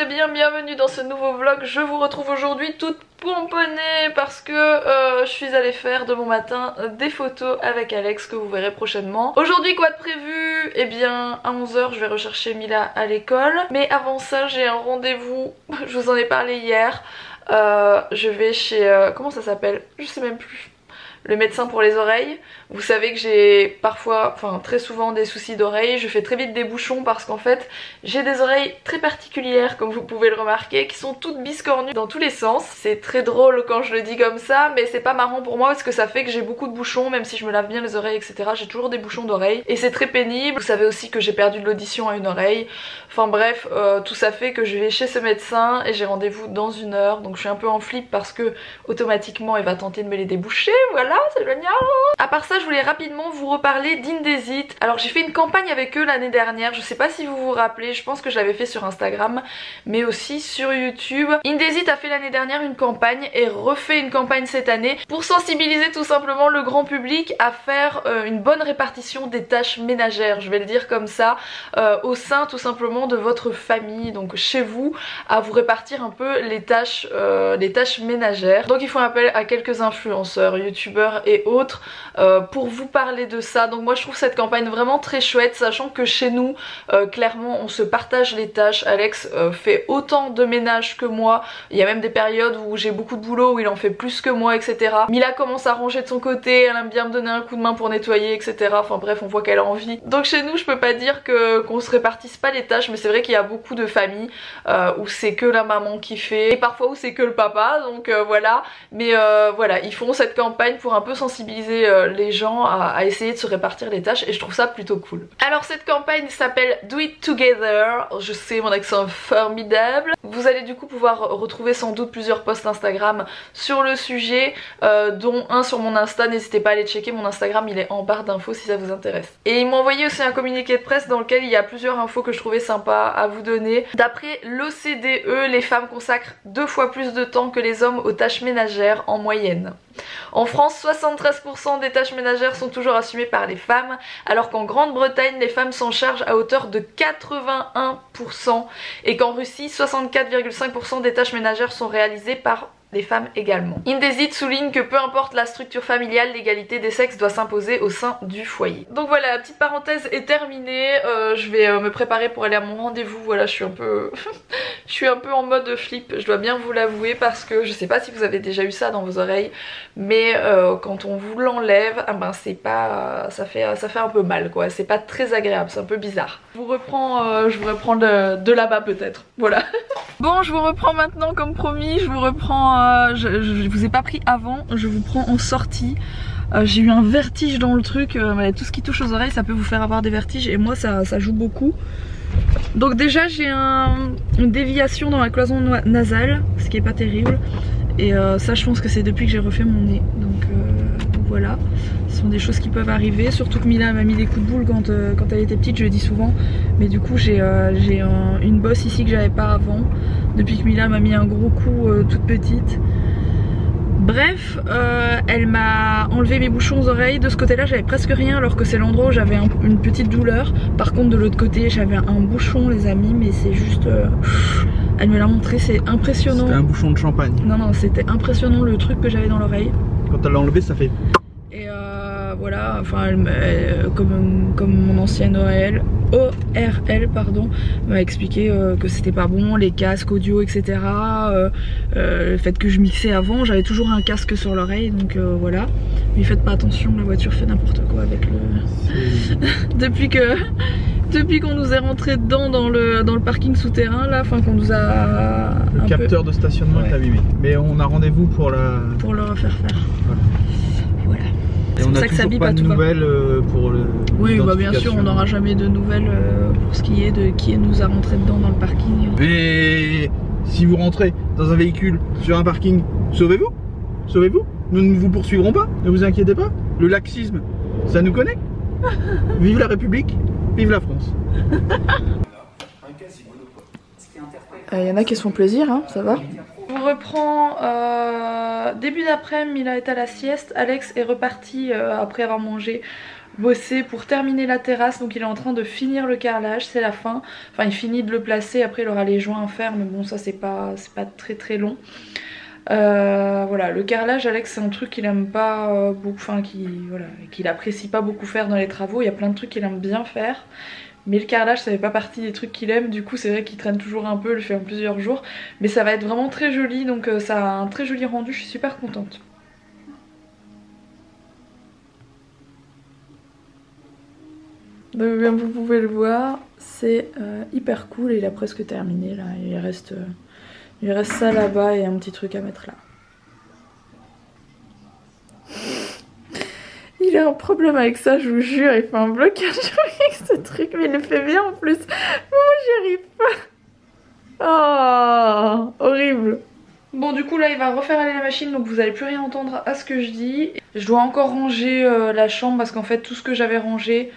bienvenue dans ce nouveau vlog. Je vous retrouve aujourd'hui toute pomponnée parce que je suis allée faire de mon matin des photos avec Alex que vous verrez prochainement. Aujourd'hui quoi de prévu? Eh bien à 11 h je vais rechercher Mila à l'école. Mais avant ça j'ai un rendez-vous, je vous en ai parlé hier. Je vais chez... comment ça s'appelle? Je sais même plus. Le médecin pour les oreilles. Vous savez que j'ai parfois, enfin très souvent des soucis d'oreilles. Je fais très vite des bouchons parce qu'en fait j'ai des oreilles très particulières comme vous pouvez le remarquer, qui sont toutes biscornues dans tous les sens. C'est très drôle quand je le dis comme ça, mais c'est pas marrant pour moi parce que ça fait que j'ai beaucoup de bouchons. Même si je me lave bien les oreilles etc, j'ai toujours des bouchons d'oreilles et c'est très pénible. Vous savez aussi que j'ai perdu de l'audition à une oreille. Enfin bref, tout ça fait que je vais chez ce médecin et j'ai rendez-vous dans 1 heure. Donc je suis un peu en flip parce que automatiquement elle va tenter de me les déboucher. Voilà, c'est génial. À part ça je voulais rapidement vous reparler d'Indesit. Alors j'ai fait une campagne avec eux l'année dernière, je sais pas si vous vous rappelez, je pense que je l'avais fait sur Instagram mais aussi sur YouTube. Indesit a fait l'année dernière une campagne et refait une campagne cette année pour sensibiliser tout simplement le grand public à faire une bonne répartition des tâches ménagères, je vais le dire comme ça, au sein tout simplement de votre famille, donc chez vous, à vous répartir un peu les tâches ménagères. Donc ils font appel à quelques influenceurs, youtubeurs et autres pour vous parler de ça. Donc moi je trouve cette campagne vraiment très chouette, sachant que chez nous clairement on se partage les tâches. Alex fait autant de ménage que moi, il y a même des périodes où j'ai beaucoup de boulot où il en fait plus que moi etc. Mila commence à ranger de son côté, elle aime bien me donner un coup de main pour nettoyer etc. Enfin bref on voit qu'elle a envie. Donc chez nous je peux pas dire qu'on se répartisse pas les tâches, mais c'est vrai qu'il y a beaucoup de familles où c'est que la maman qui fait et parfois où c'est que le papa, donc voilà. Mais voilà, ils font cette campagne pour un peu sensibiliser les gens à essayer de se répartir les tâches et je trouve ça plutôt cool. Alors cette campagne s'appelle Do It Together, je sais mon accent est formidable. Vous allez du coup pouvoir retrouver sans doute plusieurs posts Instagram sur le sujet, dont un sur mon Insta, n'hésitez pas à aller checker mon Instagram, il est en barre d'infos si ça vous intéresse. Et ils m'ont envoyé aussi un communiqué de presse dans lequel il y a plusieurs infos que je trouvais sympa à vous donner. D'après l'OCDE, les femmes consacrent 2 fois plus de temps que les hommes aux tâches ménagères en moyenne. En France, 73% des tâches ménagères sont toujours assumées par les femmes, alors qu'en Grande-Bretagne, les femmes s'en chargent à hauteur de 81% et qu'en Russie, 64,5% des tâches ménagères sont réalisées par les femmes également. Indesit souligne que peu importe la structure familiale, l'égalité des sexes doit s'imposer au sein du foyer. Donc voilà, la petite parenthèse est terminée. Je vais me préparer pour aller à mon rendez-vous. Voilà, je suis un peu je suis un peu en mode flip, je dois bien vous l'avouer, parce que je sais pas si vous avez déjà eu ça dans vos oreilles, mais quand on vous l'enlève, ah ben c'est pas, ça fait un peu mal quoi, c'est pas très agréable, c'est un peu bizarre. Je vous reprends de là-bas peut-être, voilà. Bon, je vous reprends maintenant comme promis, je vous reprends, je vous ai pas pris avant, je vous prends en sortie. J'ai eu un vertige dans le truc, tout ce qui touche aux oreilles ça peut vous faire avoir des vertiges et moi ça joue beaucoup. Donc déjà j'ai une déviation dans la cloison nasale, ce qui est pas terrible. Et ça je pense que c'est depuis que j'ai refait mon nez. Donc voilà, ce sont des choses qui peuvent arriver. Surtout que Mila m'a mis des coups de boule quand elle était petite, je le dis souvent. Mais du coup j'ai une bosse ici que j'avais pas avant, depuis que Mila m'a mis un gros coup toute petite. Bref, elle m'a enlevé mes bouchons aux oreilles. De ce côté là j'avais presque rien, alors que c'est l'endroit où j'avais une petite douleur. Par contre de l'autre côté j'avais un bouchon les amis, mais c'est juste... elle me l'a montré, c'est impressionnant. C'était un bouchon de champagne. Non, c'était impressionnant le truc que j'avais dans l'oreille. Quand elle l'a enlevé ça fait... Et voilà, enfin comme mon ancienne ORL m'a expliqué que c'était pas bon, les casques audio etc. Le fait que je mixais avant, j'avais toujours un casque sur l'oreille, donc voilà. Mais faites pas attention, la voiture fait n'importe quoi avec le... Depuis qu'on nous est rentré dedans dans le parking souterrain là, enfin qu'on nous a... Le capteur de stationnement est abîmé. Mais on a rendez-vous pour le refaire faire. Voilà. Et on a toujours pas de nouvelles pour le... Oui bah bien sûr on n'aura jamais de nouvelles pour ce qui est de qui nous a rentré dedans dans le parking. Mais si vous rentrez dans un véhicule sur un parking, sauvez-vous. Sauvez-vous. Nous ne vous poursuivrons pas, ne vous inquiétez pas. Le laxisme, ça nous connaît. Vive la République, vive la France. Il y en a qui se font plaisir, hein, ça va. Je vous reprends début d'après-midi, Mila est à la sieste, Alex est reparti après avoir mangé bosser pour terminer la terrasse, donc il est en train de finir le carrelage, c'est la fin. Enfin il finit de le placer, après il aura les joints à faire, mais bon ça c'est pas très long. Voilà, le carrelage, Alex c'est un truc qu'il aime pas beaucoup, enfin qu'il apprécie pas beaucoup faire dans les travaux. Il y a plein de trucs qu'il aime bien faire, mais le carrelage ça fait pas partie des trucs qu'il aime. Du coup c'est vrai qu'il traîne toujours un peu, le fait en plusieurs jours. Mais ça va être vraiment très joli, donc ça a un très joli rendu, je suis super contente. Donc comme vous pouvez le voir, c'est hyper cool et il a presque terminé là, il reste ça là-bas et un petit truc à mettre là. Il a un problème avec ça, je vous jure, il fait un blocage avec ce truc, mais il le fait bien en plus. Moi j'y arrive pas. Oh, horrible. Bon du coup là il va refaire aller la machine, donc vous allez plus rien entendre à ce que je dis. Je dois encore ranger la chambre parce qu'en fait tout ce que j'avais rangé,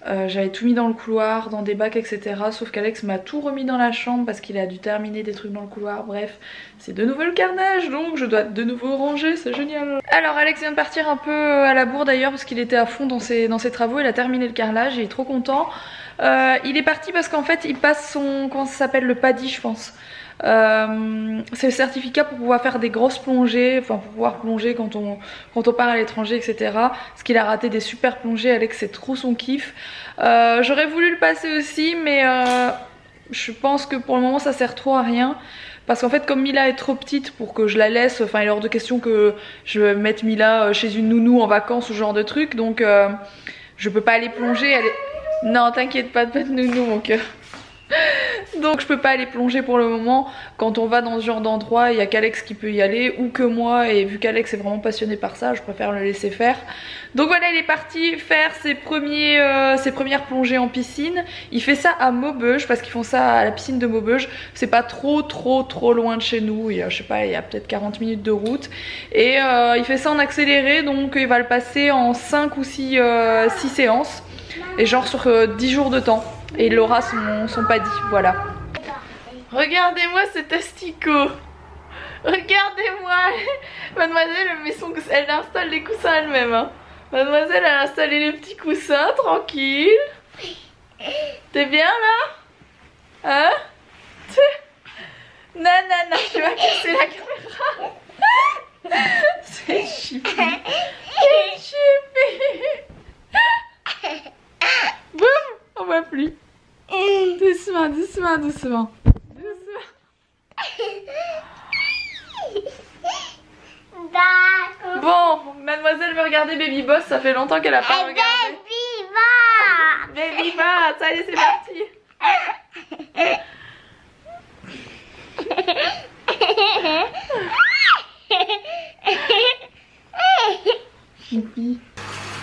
j'avais tout mis dans le couloir, dans des bacs etc. Sauf qu'Alex m'a tout remis dans la chambre parce qu'il a dû terminer des trucs dans le couloir. Bref, c'est de nouveau le carnage, donc je dois de nouveau ranger, c'est génial. Alors Alex vient de partir un peu à la bourre d'ailleurs parce qu'il était à fond dans ses travaux. Il a terminé le carrelage, il est trop content. Il est parti parce qu'en fait il passe son, comment ça s'appelle, le PADI je pense. C'est le certificat pour pouvoir faire des grosses plongées, enfin pour pouvoir plonger quand on part à l'étranger etc. Parce qu'il a raté des super plongées, Alex c'est trop son kiff. J'aurais voulu le passer aussi, mais je pense que pour le moment ça sert trop à rien. Parce qu'en fait comme Mila est trop petite pour que je la laisse, enfin il est hors de question que je mette Mila chez une nounou en vacances ou ce genre de truc. Donc je peux pas aller plonger, elle est... Non t'inquiète pas de nounou mon cœur. Donc je peux pas aller plonger pour le moment. Quand on va dans ce genre d'endroit, il y a qu'Alex qui peut y aller ou que moi, et vu qu'Alex est vraiment passionné par ça, je préfère le laisser faire. Donc voilà, il est parti faire ses premières plongées en piscine. Il fait ça à Maubeuge parce qu'ils font ça à la piscine de Maubeuge. C'est pas trop loin de chez nous, je sais pas, il y a peut-être 40 minutes de route. Et il fait ça en accéléré, donc il va le passer en 5 ou 6 séances. Et genre sur 10 jours de temps. Et il aura son PADI, voilà. Regardez-moi cet asticot. Regardez-moi. Mademoiselle, elle installe les coussins elle-même. Hein. Mademoiselle, elle a installé les petits coussins, tranquille. T'es bien là? Hein? Non, tu vas casser la caméra. C'est chippy. C'est chippy. Boum, on voit plus. Doucement. Bon, mademoiselle veut regarder Baby Boss, ça fait longtemps qu'elle a pas regardé. Baby Boss, allez c'est parti.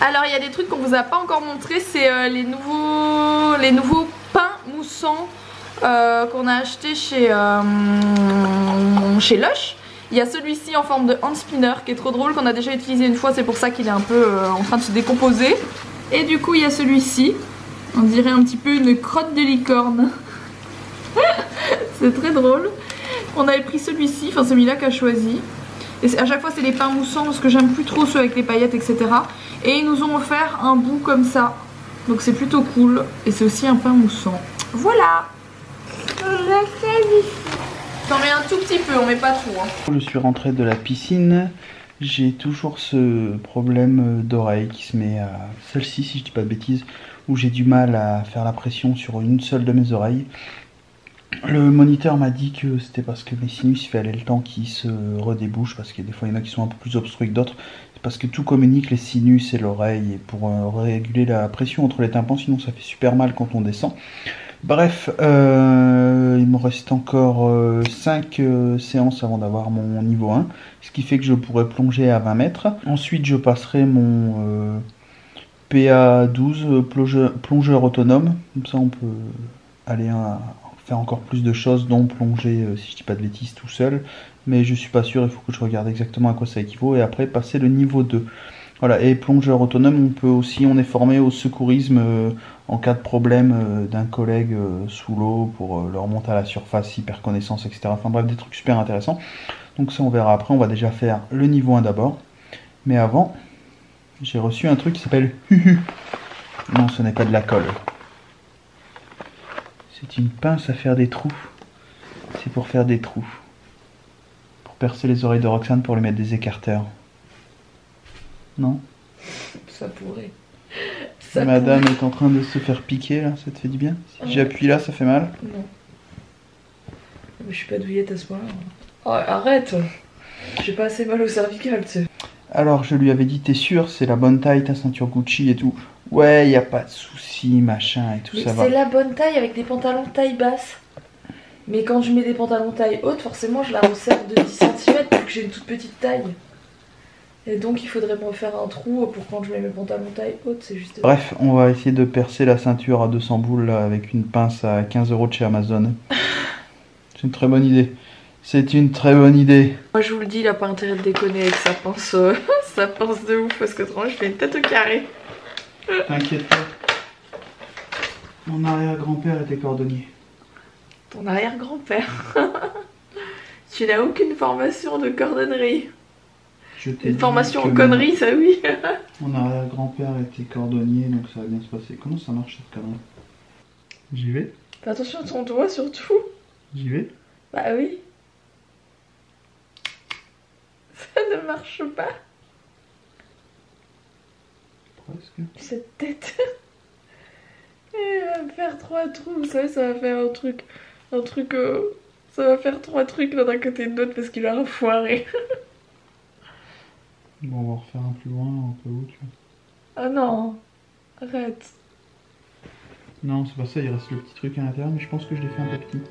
Alors il y a des trucs qu'on vous a pas encore montré, c'est les nouveaux pains moussants qu'on a acheté chez Lush. Il y a celui-ci en forme de hand spinner qui est trop drôle, qu'on a déjà utilisé une fois, c'est pour ça qu'il est un peu en train de se décomposer. Et du coup il y a celui-ci, on dirait un petit peu une crotte de licorne. C'est très drôle. On avait pris celui-ci, enfin celui-là qu'a choisi. Et à chaque fois c'est les pains moussants parce que j'aime plus trop ceux avec les paillettes etc. Et ils nous ont offert un bout comme ça. Donc c'est plutôt cool. Et c'est aussi un pain moussant. Voilà. J'en mets un tout petit peu, on met pas tout. Hein. Je suis rentré de la piscine. J'ai toujours ce problème d'oreille qui se met à celle-ci si je dis pas de bêtises. Où j'ai du mal à faire la pression sur une seule de mes oreilles. Le moniteur m'a dit que c'était parce que mes sinus, il fallait le temps qu'ils se redébouchent, parce que des fois il y en a qui sont un peu plus obstrués que d'autres. C'est parce que tout communique, les sinus et l'oreille, et pour réguler la pression entre les tympans, sinon ça fait super mal quand on descend. Bref, il me reste encore 5 séances avant d'avoir mon niveau 1, ce qui fait que je pourrais plonger à 20 mètres. Ensuite je passerai mon PA12, plongeur autonome, comme ça on peut aller faire encore plus de choses, dont plonger, si je dis pas de bêtises, tout seul. Mais je suis pas sûr, il faut que je regarde exactement à quoi ça équivaut. Et après passer le niveau 2. Voilà, et plongeur autonome, on peut aussi, on est formé au secourisme en cas de problème d'un collègue sous l'eau pour le remonter à la surface, hyper connaissance, etc. Enfin bref, des trucs super intéressants. Donc ça on verra après, on va déjà faire le niveau 1 d'abord. Mais avant, j'ai reçu un truc qui s'appelle Huhu. Non, ce n'est pas de la colle. C'est une pince à faire des trous. C'est pour faire des trous. Pour percer les oreilles de Roxane pour lui mettre des écarteurs. Non? Ça pourrait. Madame est en train de se faire piquer là, ça te fait du bien? Si j'appuie là, ça fait mal? Non. Mais je suis pas douillette à ce point-là. Oh, arrête! J'ai pas assez mal au cervical, tu sais. Alors je lui avais dit, t'es sûr, c'est la bonne taille, ta ceinture Gucci et tout. Ouais, y a pas de souci, machin et tout, Mais ça va. c'est la bonne taille avec des pantalons taille basse. Mais quand je mets des pantalons taille haute, forcément je la resserre de 10 cm vu que j'ai une toute petite taille. Et donc il faudrait me faire un trou pour quand je mets mes pantalons taille haute, c'est juste... Bref, on va essayer de percer la ceinture à 200 boules là, avec une pince à 15 € de chez Amazon. C'est une très bonne idée. C'est une très bonne idée. Moi je vous le dis, il a pas intérêt de déconner avec sa pince, sa pince de ouf, parce que autrement je fais une tête au carré. T'inquiète pas. Mon arrière-grand-père était cordonnier. Ton arrière-grand-père. Tu n'as aucune formation de cordonnerie. Une formation en connerie, ça oui. Mon arrière-grand-père était cordonnier, donc ça va bien se passer. Comment ça marche cette connerie? J'y vais? Fais attention à ton doigt surtout. J'y vais? Bah oui. Ça ne marche pas. Presque. Cette tête. Et va me faire 3 trous, vous savez, ça va faire un truc, ça va faire 3 trucs l'un d'un côté de l'autre parce qu'il a foiré. Bon, on va refaire un plus loin, un peu haut, tu vois. Ah non, arrête. Non, c'est pas ça, il reste le petit truc à l'intérieur, mais je pense que je l'ai fait un peu petit.